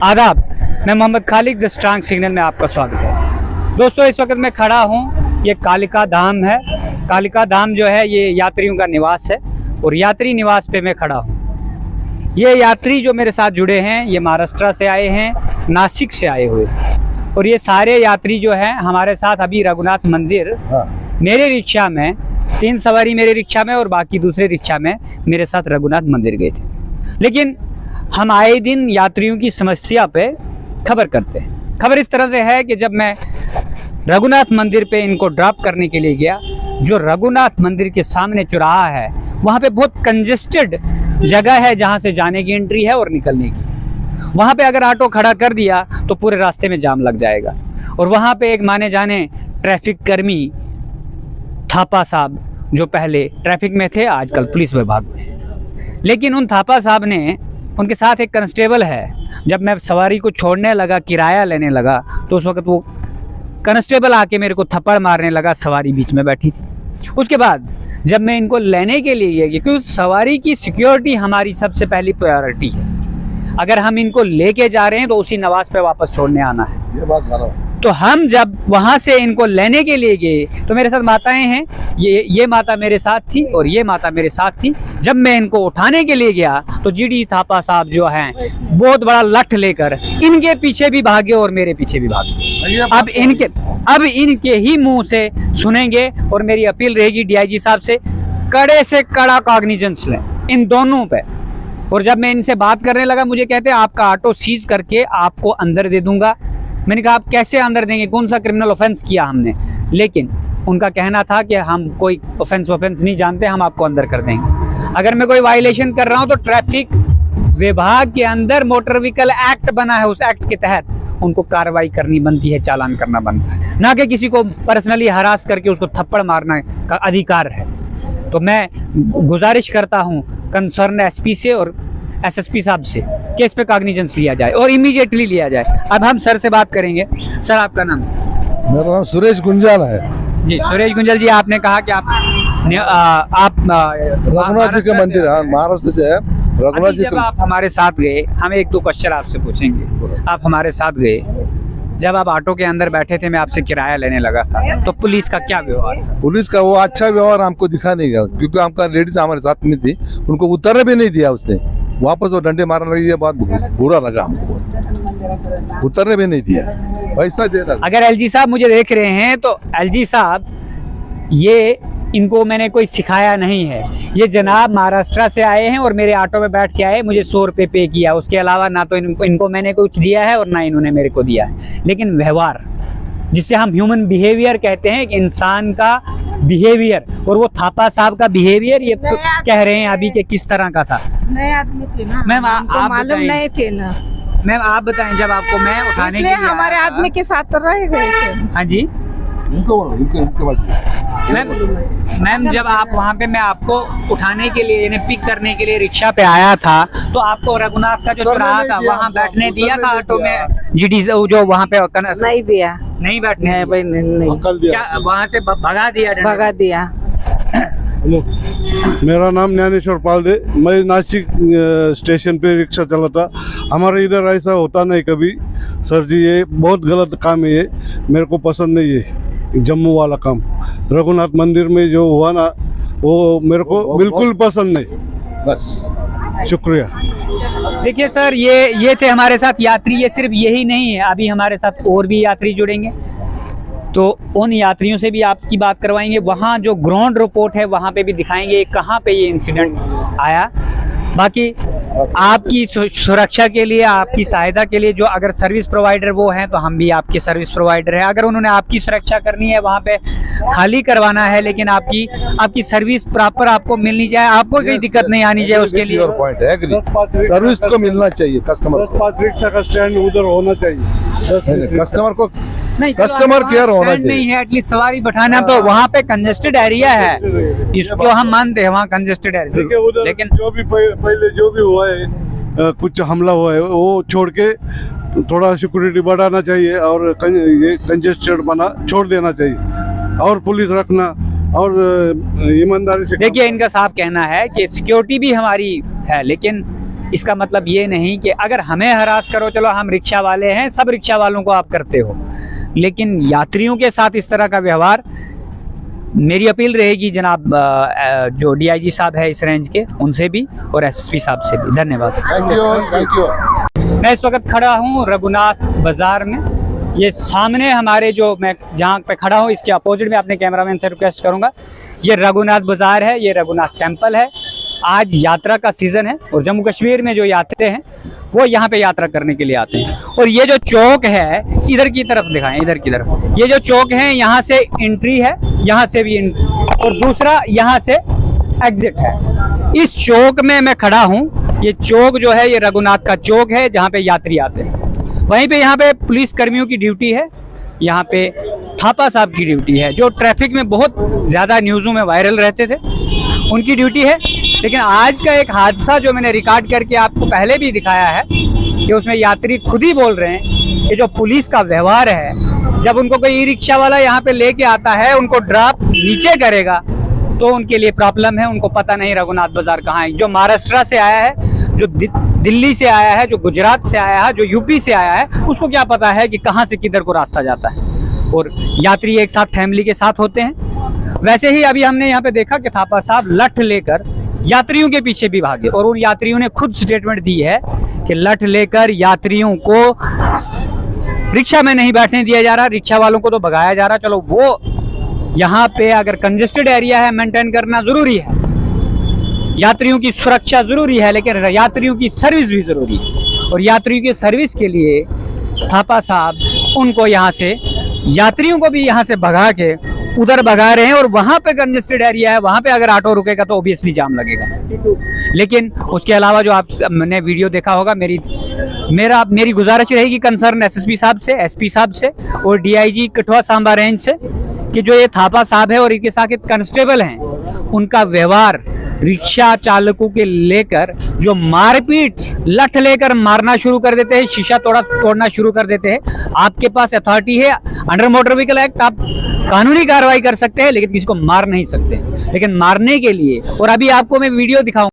आदाब, मैं Mohammad Khalid the strong signal में आपका स्वागत है। दोस्तों, इस वक्त मैं खड़ा हूँ, ये कालिका धाम है। कालिका धाम जो है ये यात्रियों का निवास है और यात्री निवास पे मैं खड़ा हूँ। ये यात्री जो मेरे साथ जुड़े हैं ये महाराष्ट्र से आए हैं, नासिक से आए हुए, और ये सारे यात्री जो हैं हमारे साथ अभी रघुनाथ मंदिर मेरे रिक्शा में 3 सवारी मेरे रिक्शा में और बाकी दूसरे रिक्शा में मेरे साथ रघुनाथ मंदिर गए थे। लेकिन हम आए दिन यात्रियों की समस्या पे खबर करते हैं। खबर इस तरह से है कि जब मैं रघुनाथ मंदिर पे इनको ड्रॉप करने के लिए गया, जो रघुनाथ मंदिर के सामने चौराहा है वहाँ पे बहुत कंजेस्टेड जगह है जहाँ से जाने की एंट्री है और निकलने की। वहाँ पे अगर ऑटो खड़ा कर दिया तो पूरे रास्ते में जाम लग जाएगा। और वहाँ पे एक माने जाने ट्रैफिक कर्मी थापा साहब जो पहले ट्रैफिक में थे आजकल पुलिस विभाग में, लेकिन उन थापा साहब ने, उनके साथ एक कांस्टेबल है, जब मैं सवारी को छोड़ने लगा, किराया लेने लगा, तो उस वक्त वो कांस्टेबल आके मेरे को थप्पड़ मारने लगा। सवारी बीच में बैठी थी। उसके बाद जब मैं इनको लेने के लिए गया, क्योंकि सवारी की सिक्योरिटी हमारी सबसे पहली प्रायोरिटी है, अगर हम इनको लेके जा रहे हैं तो उसी नवाज पे वापस छोड़ने आना है। ये बात मानो। तो हम जब वहाँ से इनको लेने के लिए गए तो मेरे साथ माताएं हैं, ये माता मेरे साथ थी और ये माता मेरे साथ थी। जब मैं इनको उठाने के लिए गया तो जीडी थापा साहब जो हैं बहुत बड़ा लठ लेकर इनके पीछे भी भागे और मेरे पीछे भी भागे। अब इनके ही मुंह से सुनेंगे और मेरी अपील रहेगी डीआईजी साहब से, कड़े से कड़ा कॉग्निजेंस लें इन दोनों पे। और जब मैं इनसे बात करने लगा, मुझे कहते हैं आपका ऑटो सीज करके आपको अंदर दे दूंगा। मैंने कहा आप कैसे अंदर देंगे, कौन सा क्रिमिनल ऑफेंस किया हमने? लेकिन उनका कहना था कि हम कोई ऑफेंस नहीं जानते, हम आपको अंदर कर देंगे। अगर मैं कोई वायलेशन कर रहा हूं तो ट्रैफिक विभाग के अंदर मोटर व्हीकल एक्ट बना है, उस एक्ट के तहत उनको कार्रवाई करनी बनती है, चालान करना बनता है, ना कि किसी को पर्सनली हरास करके उसको थप्पड़ मारने का अधिकार है। तो मैं गुजारिश करता हूँ कंसर्न एसपी से और एसएसपी साहब से कि इस पे कॉग्निजेंस लिया जाए और इमीडिएटली लिया जाए। अब हम सर से बात करेंगे। सर, आपका नाम? मेरा नाम सुरेश गुंजाल है जी। सुरेश गुंजल जी, आपने कहा कि आप रघुनाथ जी के मंदिर, हाँ, महाराष्ट्र से है। रघुनाथ जी जब आप हमारे साथ गए, हम 1-2 क्वेश्चन आपसे पूछेंगे। आप हमारे साथ गए, जब आप ऑटो के अंदर बैठे थे, मैं आपसे किराया लेने लगा था, तो पुलिस का क्या व्यवहार? पुलिस का वो अच्छा व्यवहार हमको दिखा नहीं गया, क्योंकि हमका लेडीज हमारे साथ में थी, उनको उतरने भी नहीं दिया उसने। वापस वो डंडे मारने लगी, ये बात बुरा लगा हमको, उतरने भी नहीं दिया, पैसा दे रहा। अगर एलजी साहब मुझे देख रहे हैं तो एलजी साहब, ये इनको मैंने कोई सिखाया नहीं है। ये जनाब महाराष्ट्र से आए हैं और मेरे ऑटो में बैठ के आए, मुझे 100 रुपये पे किया। उसके अलावा ना तो इनको मैंने कुछ दिया है और ना इन्होंने मेरे को दिया है। लेकिन व्यवहार, जिससे हम ह्यूमन बिहेवियर कहते हैं, कि इंसान का बिहेवियर, और वो थापा साहब का बिहेवियर ये कह रहे हैं अभी के किस तरह का था। नए आदमी थे ना मैम, आप मालूम नहीं थे ना। मैम आप बताएं, जब आपको मैं उठाने के लिए हमारे आदमी के साथ रह गए थे। हाँ जी मैम, जब आप वहाँ पे, मैं आपको उठाने के लिए, यानी पिक करने के लिए रिक्शा पे आया था, तो आपको रघुनाथ का जो चौराहा था वहाँ बैठने दिया था ऑटो में? जीडी जो वहाँ पे नहीं दिया, नहीं बैठने भाई, नहीं। क्या वहाँ से भगा दिया? भगा दिया। मेरा नाम ज्ञानेश्वर पालदे, मैं नासिक स्टेशन पे रिक्शा चलाता। हमारे इधर ऐसा होता नहीं कभी सर जी, ये बहुत गलत काम है, ये मेरे को पसंद नहीं है। जम्मू वाला काम रघुनाथ मंदिर में जो हुआ ना, वो मेरे को बिल्कुल पसंद नहीं। बस, शुक्रिया। देखिए सर, ये थे हमारे साथ यात्री। ये सिर्फ यही नहीं है, अभी हमारे साथ और भी यात्री जुड़ेंगे, तो उन यात्रियों से भी आपकी बात करवाएंगे। वहाँ जो ग्राउंड रिपोर्ट है वहाँ पे भी दिखाएंगे कहाँ पे ये इंसिडेंट आया। बाकी आपकी सुरक्षा के लिए, आपकी सहायता के लिए, जो अगर सर्विस प्रोवाइडर वो हैं तो हम भी आपके सर्विस प्रोवाइडर हैं। अगर उन्होंने आपकी सुरक्षा करनी है, वहाँ पे खाली करवाना है, लेकिन आपकी सर्विस प्रॉपर आपको मिलनी चाहिए, आपको कोई दिक्कत नहीं आनी चाहिए। उसके लिए पॉइंट है, सर्विस को मिलना चाहिए कस्टमर को। 10-5 रिक्शा का स्टैंड उधर होना चाहिए, कस्टमर को नहीं, कस्टमर केयर होना चाहिए। नहीं है, एटलीस्ट सवारी बैठाना। तो वहाँ पे कंजेस्टेड एरिया है, इसको हम मानते हैं, वहाँ कंजेस्टेड एरिया। लेकिन जो भी पहले जो भी हुआ है, कुछ हमला हुआ है, वो छोड़ के थोड़ा सिक्योरिटी बढ़ाना चाहिए और ये कंजेस्टेड बना छोड़ देना चाहिए, और पुलिस रखना और ईमानदारी से। देखिए, इनका साफ कहना है कि सिक्योरिटी भी हमारी है, लेकिन इसका मतलब ये नहीं कि अगर हमें हरास करो, चलो हम रिक्शा वाले हैं, सब रिक्शा वालों को आप करते हो, लेकिन यात्रियों के साथ इस तरह का व्यवहार, मेरी अपील रहेगी जनाब जो डीआईजी साहब है इस रेंज के, उनसे भी और एसएसपी साहब से भी। धन्यवाद। Thank you. मैं इस वक्त खड़ा हूँ रघुनाथ बाजार में। ये सामने हमारे जो मैं जहाँ पे खड़ा हूँ इसके अपोजिट में अपने कैमरामैन से रिक्वेस्ट करूँगा, ये रघुनाथ बाजार है, ये रघुनाथ टेम्पल है। आज यात्रा का सीज़न है और जम्मू कश्मीर में जो यात्री हैं वो यहाँ पे यात्रा करने के लिए आते हैं। और ये जो चौक है, इधर की तरफ दिखाएं, इधर की तरफ, ये जो चौक है यहाँ से एंट्री है, यहाँ से भी और दूसरा यहाँ से एग्जिट है। इस चौक में मैं खड़ा हूँ। ये चौक जो है ये रघुनाथ का चौक है जहाँ पे यात्री आते हैं। वहीं पे यहाँ पे पुलिस कर्मियों की ड्यूटी है, यहाँ पे थापा साहब की ड्यूटी है, जो ट्रैफिक में बहुत ज़्यादा न्यूज़ों में वायरल रहते थे, उनकी ड्यूटी है। लेकिन आज का एक हादसा जो मैंने रिकॉर्ड करके आपको पहले भी दिखाया है कि उसमें यात्री खुद ही बोल रहे हैं कि जो पुलिस का व्यवहार है, जब उनको कोई ई रिक्शा वाला यहाँ पे लेके आता है, उनको ड्रॉप नीचे करेगा तो उनके लिए प्रॉब्लम है। उनको पता नहीं रघुनाथ बाजार कहाँ है। जो महाराष्ट्र से आया है, जो दिल्ली से आया है, जो गुजरात से आया है, जो यूपी से आया है, उसको क्या पता है कि कहाँ से किधर को रास्ता जाता है। और यात्री एक साथ फैमिली के साथ होते हैं। वैसे ही अभी हमने यहाँ पे देखा कि थापा साहब लठ लेकर यात्रियों के पीछे भी भागे और उन यात्रियों ने खुद स्टेटमेंट दी है कि लठ लेकर यात्रियों को रिक्शा में नहीं बैठने दिया जा रहा, रिक्शा वालों को तो भगाया जा रहा। चलो वो यहाँ पे अगर कंजेस्टेड एरिया है, मेंटेन करना जरूरी है, यात्रियों की सुरक्षा जरूरी है, लेकिन यात्रियों की सर्विस भी जरूरी है। और यात्रियों की सर्विस के लिए थापा साहब उनको यहाँ से, यात्रियों को भी यहाँ से भगा के उधर भगा रहे हैं। और वहां पे कंजेस्टेड एरिया है, वहां पे अगर ऑटो रुकेगा तो ऑब्वियसली जाम लगेगा। लेकिन उसके अलावा जो आपने वीडियो देखा होगा, मेरी गुजारिश रहेगी कंसर्न एसएसपी साहब से, एसपी साहब से और डीआईजी कठुआ सांबा रेंज से कि जो ये थापा साहब है और इनके साथ कांस्टेबल हैं, उनका व्यवहार रिक्शा चालकों के लेकर जो मारपीट, लठ लेकर मारना शुरू कर देते हैं, शीशा तोड़ना शुरू कर देते हैं। आपके पास अथॉरिटी है अंडर मोटर व्हीकल एक्ट, आप कानूनी कार्रवाई कर सकते हैं, लेकिन किसी को मार नहीं सकते। लेकिन मारने के लिए, और अभी आपको मैं वीडियो दिखाऊं